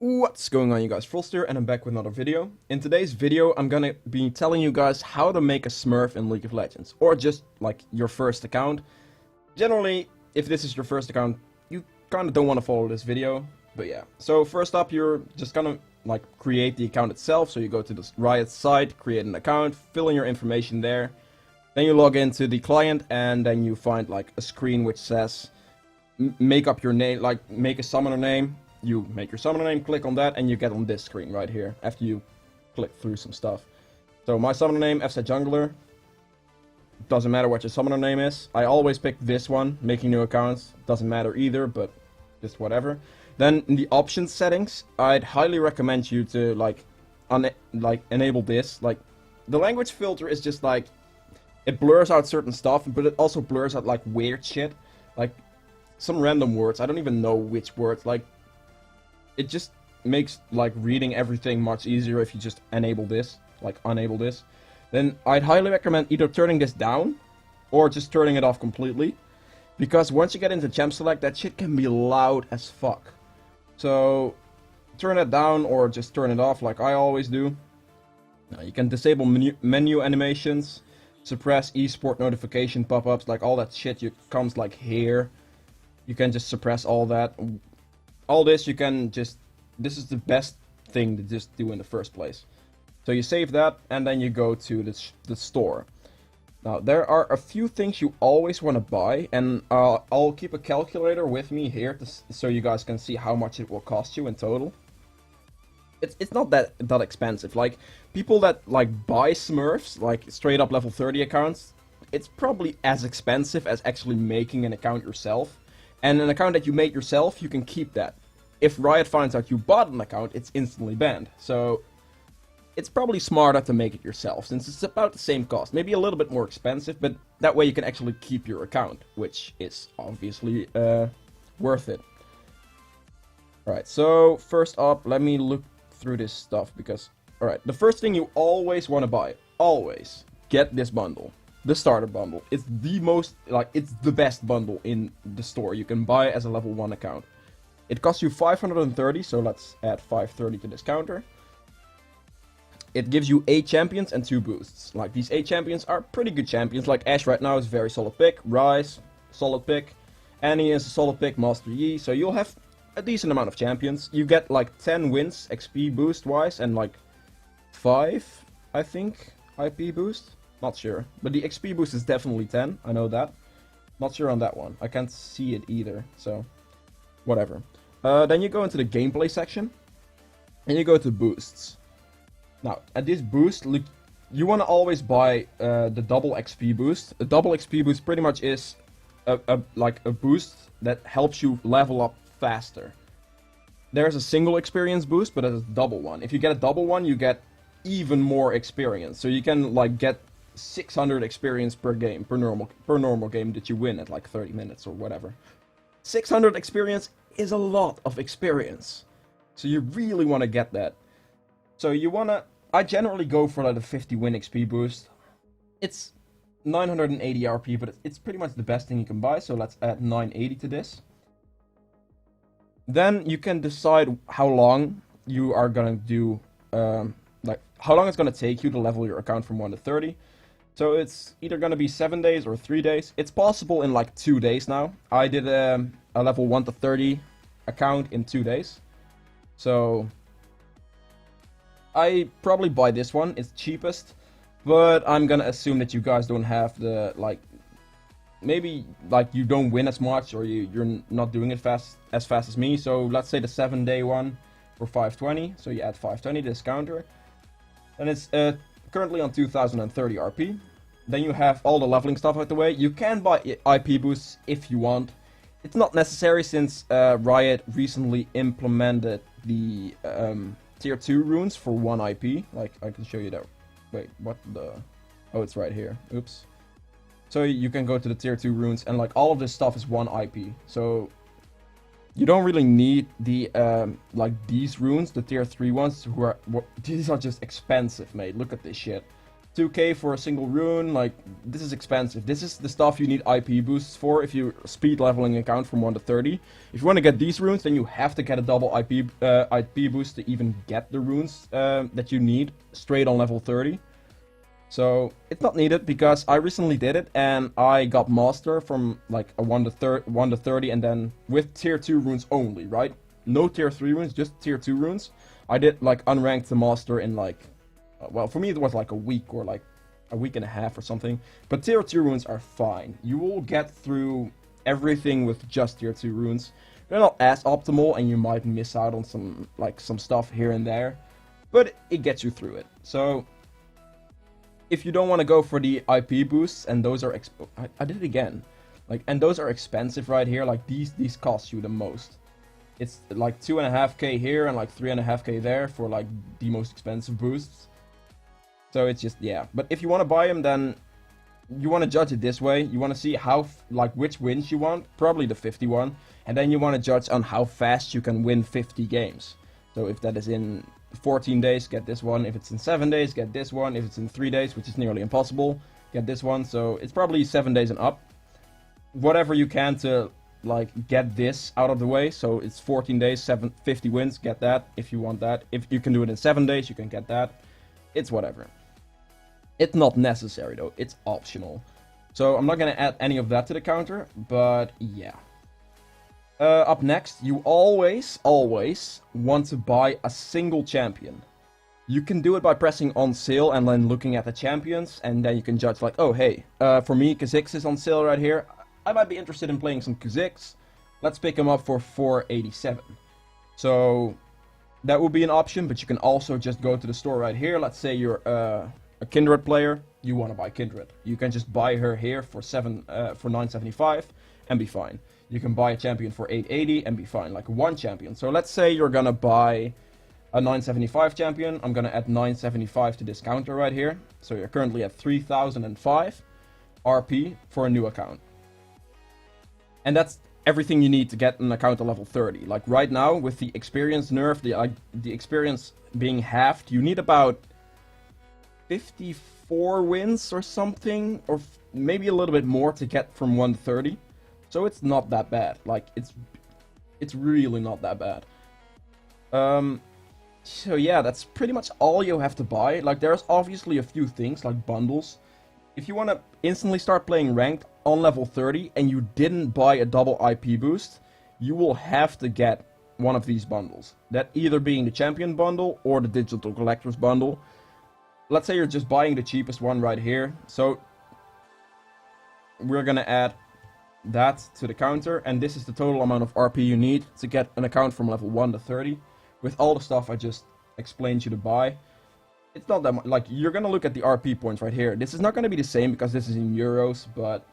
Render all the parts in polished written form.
What's going on, you guys? Froster, and I'm back with another video. In today's video, I'm gonna be telling you guys how to make a Smurf in League of Legends, or just like your first account. Generally, if this is your first account, you kind of don't want to follow this video, but yeah. So first up, you're just gonna like create the account itself. So you go to the Riot site, create an account, fill in your information there. Then you log into the client, and then you find like a screen which says make up your name, like make a summoner name. You make your summoner name, click on that, and you get on this screen right here after you click through some stuff. So my summoner name, FZ Jungler. Doesn't matter what your summoner name is. I always pick this one, making new accounts. Doesn't matter either, but just whatever. Then in the options settings, I'd highly recommend you to like enable this. Like the language filter is just like it blurs out certain stuff, but it also blurs out like weird shit, like some random words. I don't even know which words. Like it just makes like reading everything much easier if you just enable this, like unable this. Then I'd highly recommend either turning this down or just turning it off completely, because once you get into champ select, that shit can be loud as fuck. So turn it down or just turn it off like I always do. Now you can disable menu animations, suppress esport notification pop-ups, like all that shit comes like here. You can just suppress all that. All this you can just, this is the best thing to just do in the first place. So you save that, and then you go to the store. Now there are a few things you always want to buy, and I'll keep a calculator with me here so you guys can see how much it will cost you in total. It's not that expensive. Like people that like buy Smurfs, like straight up level 30 accounts, it's probably as expensive as actually making an account yourself. And an account that you made yourself, you can keep that. If Riot finds out you bought an account, it's instantly banned. So it's probably smarter to make it yourself, since it's about the same cost. Maybe a little bit more expensive, but that way you can actually keep your account, which is obviously worth it. Alright, so first up, let me look through this stuff, because... Alright, the first thing you always want to buy, always, get this bundle. The starter bundle. It's the most, like, it's the best bundle in the store you can buy as a level 1 account. It costs you 530, so let's add 530 to this counter. It gives you 8 champions and 2 boosts. Like, these 8 champions are pretty good champions. Like, Ashe right now is a very solid pick. Ryze, solid pick. Annie is a solid pick. Master Yi. So you'll have a decent amount of champions. You get, like, 10 wins XP boost-wise, and, like, 5, I think, IP boost. Not sure. But the XP boost is definitely 10. I know that. Not sure on that one. I can't see it either. So, whatever. Then you go into the gameplay section. And you go to boosts. Now, at this boost, look, you want to always buy the double XP boost. A double XP boost pretty much is like a boost that helps you level up faster. There's a single experience boost, but there's a double one. If you get a double one, you get even more experience. So you can like get 600 experience per game, per normal game that you win at like 30 minutes or whatever. 600 experience is a lot of experience. So you really want to get that. So you want to... I generally go for like a 50 win XP boost. It's 980 RP, but it's pretty much the best thing you can buy. So let's add 980 to this. Then you can decide how long you are going to do... like how long it's going to take you to level your account from 1 to 30. So it's either going to be 7 days or 3 days. It's possible in like 2 days now. I did a level 1 to 30 account in 2 days. So I probably buy this one. It's cheapest. But I'm going to assume that you guys don't have the like... Maybe like you don't win as much, or you're not doing it as fast as me. So let's say the 7-day one for 520. So you add 520 to this counter. And it's currently on 2030 RP. Then you have all the leveling stuff out the way. You can buy IP boosts if you want. It's not necessary, since Riot recently implemented the tier 2 runes for 1 IP. Like, I can show you that. Wait, what the... Oh, it's right here. Oops. So you can go to the tier 2 runes, and like all of this stuff is 1 IP. So you don't really need the like these runes, the tier 3 ones, these are just expensive, mate. Look at this shit. 2k for a single rune, like, this is expensive. This is the stuff you need IP boosts for if you're speed leveling an account from 1 to 30. If you want to get these runes, then you have to get a double IP boost to even get the runes that you need straight on level 30. So, it's not needed, because I recently did it, and I got Master from, like, a 1 to 30, and then with tier 2 runes only, right? No tier 3 runes, just tier 2 runes. I did, like, unranked the Master in, like, well, for me it was like a week or like a week and a half or something. But tier 2 runes are fine. You will get through everything with just tier 2 runes. They're not as optimal, and you might miss out on some stuff here and there. But it gets you through it. So, if you don't want to go for the IP boosts, and those are I did it again. Like, and those are expensive right here. Like, these cost you the most. It's like 2.5k here and like 3.5k there for like the most expensive boosts. So it's just, yeah. But if you want to buy them, then you want to judge it this way. You want to see how, like, which wins you want. Probably the 51. And then you want to judge on how fast you can win 50 games. So if that is in 14 days, get this one. If it's in 7 days, get this one. If it's in 3 days, which is nearly impossible, get this one. So it's probably 7 days and up. Whatever you can to, like, get this out of the way. So it's 14 days, 50 wins, get that if you want that. If you can do it in 7 days, you can get that. It's whatever. It's not necessary though, it's optional. So I'm not gonna add any of that to the counter, but yeah. Up next, you always want to buy a single champion. You can do it by pressing on sale and then looking at the champions, and then you can judge like, oh hey, for me Kha'Zix is on sale right here. I might be interested in playing some Kha'Zix. Let's pick him up for 487. So that would be an option, but you can also just go to the store right here. Let's say you're a Kindred player, you want to buy Kindred. You can just buy her here for 975 and be fine. You can buy a champion for 880 and be fine, like one champion. So let's say you're gonna buy a 975 champion. I'm gonna add 975 to this counter right here. So you're currently at 3005 RP for a new account. And that's everything you need to get an account to level 30. Like right now, with the experience nerf, the experience being halved, you need about 54 wins or something, or maybe a little bit more to get from 1 to 30. So it's not that bad. Like, it's really not that bad. So yeah, that's pretty much all you have to buy. Like, there's obviously a few things, like bundles. If you want to instantly start playing ranked on level 30 and you didn't buy a double IP boost, you will have to get one of these bundles. That either being the champion bundle or the digital collector's bundle. Let's say you're just buying the cheapest one right here. So we're gonna add that to the counter, and this is the total amount of RP you need to get an account from level 1 to 30 with all the stuff I just explained you to buy. It's not that much. Like, you're gonna look at the RP points right here. This is not gonna be the same because this is in euros, but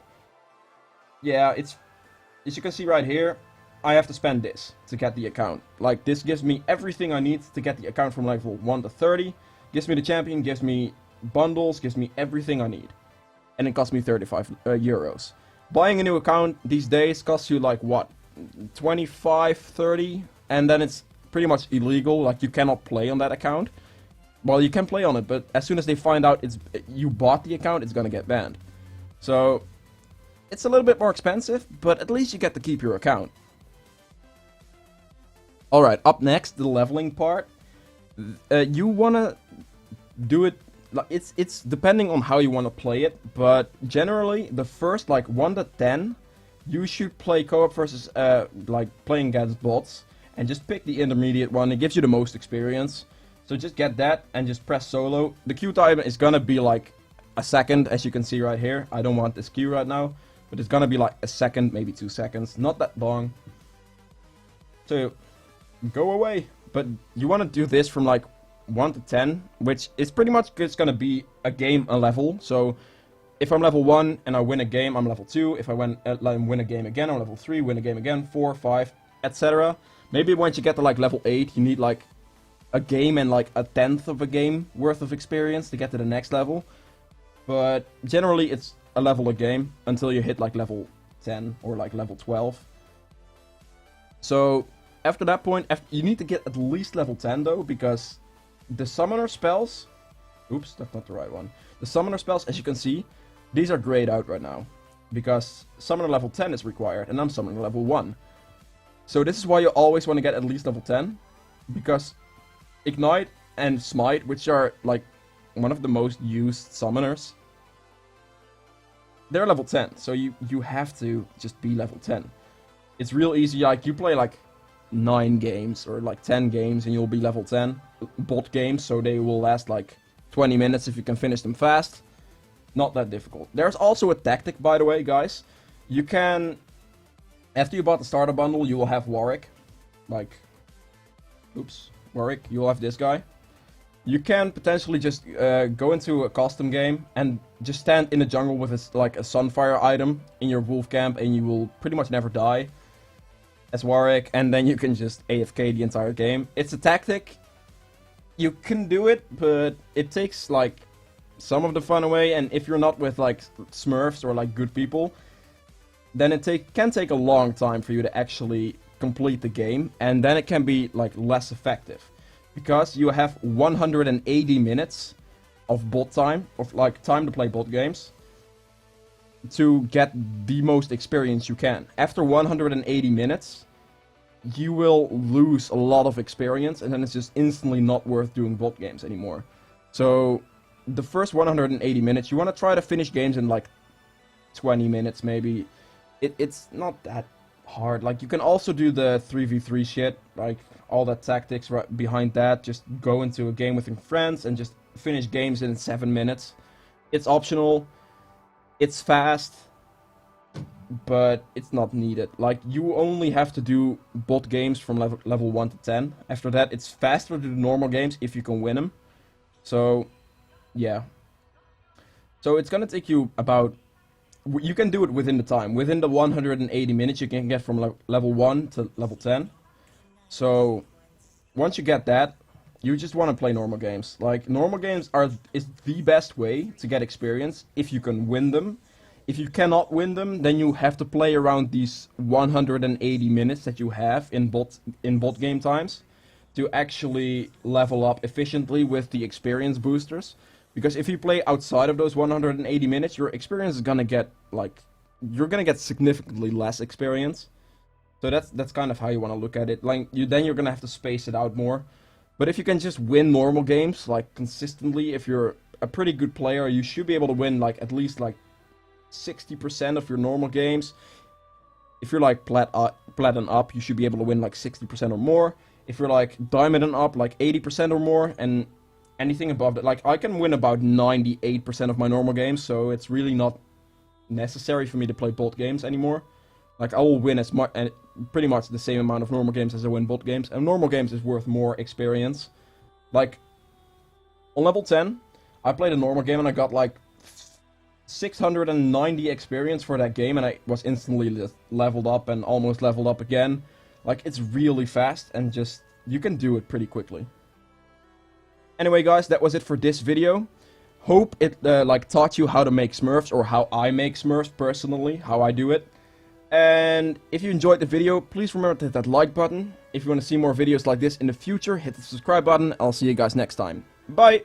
yeah, it's, as you can see right here, I have to spend this to get the account. Like, this gives me everything I need to get the account from level 1 to 30. Gives me the champion, gives me bundles, gives me everything I need. And it costs me 35 euros. Buying a new account these days costs you like, what, 25, 30? And then it's pretty much illegal, like you cannot play on that account. Well, you can play on it, but as soon as they find out you bought the account, it's gonna get banned. So, it's a little bit more expensive, but at least you get to keep your account. Alright, up next, the leveling part. You wanna do it, like, it's depending on how you want to play it, but generally the first like 1 to 10 you should play co-op versus like playing against bots, and just pick the intermediate one. It gives you the most experience, so just get that and just press solo. The queue time is gonna be like a second, as you can see right here. I don't want this queue right now, but it's gonna be like a second, maybe 2 seconds, not that long. So go away. But you want to do this from like 1 to 10, which is pretty much just going to be a game, a level. So if I'm level 1 and I win a game, I'm level 2. If I win a game again, I'm level 3, win a game again, 4, 5, etc. Maybe once you get to like level 8, you need like a game and like a 10th of a game worth of experience to get to the next level. But generally it's a level a game until you hit like level 10 or like level 12. So after that point, you need to get at least level 10 though, because the summoner spells Oops, that's not the right one. The summoner spells, as you can see, these are grayed out right now. Because summoner level 10 is required, and I'm summoning level 1. So this is why you always want to get at least level 10. Because Ignite and Smite, which are like one of the most used summoners, they're level 10. So you have to just be level 10. It's real easy, like you play like 9 games or like 10 games and you'll be level 10. Bot games, so they will last like 20 minutes if you can finish them fast. Not that difficult. There's also a tactic, by the way, guys. You can, after you bought the starter bundle, you will have Warwick. Like, oops, Warwick, you will have this guy. You can potentially just go into a custom game and just stand in the jungle with like a Sunfire item in your wolf camp, and you will pretty much never die as Warwick, and then you can just AFK the entire game. It's a tactic. You can do it, but it takes like some of the fun away, and if you're not with like Smurfs or like good people, then it can take a long time for you to actually complete the game, and then it can be like less effective. Because you have 180 minutes of bot time, of like time to play bot games, to get the most experience you can. After 180 minutes, you will lose a lot of experience, and then it's just instantly not worth doing bot games anymore. So the first 180 minutes, you want to try to finish games in like 20 minutes maybe. It's not that hard. Like, you can also do the 3v3 shit, like all that tactics right behind that. Just go into a game with your friends and just finish games in 7 minutes. It's optional, it's fast, but it's not needed. Like, you only have to do bot games from level 1 to 10. After that, it's faster to do normal games if you can win them. So yeah. So it's gonna take you about... You can do it within the time. Within the 180 minutes, you can get from level 1 to level 10. So once you get that, you just want to play normal games. Like, normal games is the best way to get experience if you can win them. If you cannot win them, then you have to play around these 180 minutes that you have in bot game times to actually level up efficiently with the experience boosters. Because if you play outside of those 180 minutes, your experience is gonna get, like, you're gonna get significantly less experience. So that's kind of how you want to look at it. Like, then you're gonna have to space it out more. But if you can just win normal games, like, consistently, if you're a pretty good player, you should be able to win, like, at least, like, 60% of your normal games. If you're, like, platinum up, you should be able to win, like, 60% or more. If you're, like, diamond and up, like, 80% or more, and anything above that, like, I can win about 98% of my normal games, so it's really not necessary for me to play bot games anymore. Like, I will win as much, and pretty much the same amount of normal games as I win bot games, and normal games is worth more experience. Like, on level 10, I played a normal game and I got like 690 experience for that game, and I was instantly just leveled up and almost leveled up again. Like, it's really fast, and just, you can do it pretty quickly. Anyway, guys, that was it for this video. Hope it like taught you how to make Smurfs, or how I make Smurfs personally, how I do it. And if you enjoyed the video, please remember to hit that like button. If you want to see more videos like this in the future, hit the subscribe button. I'll see you guys next time. Bye!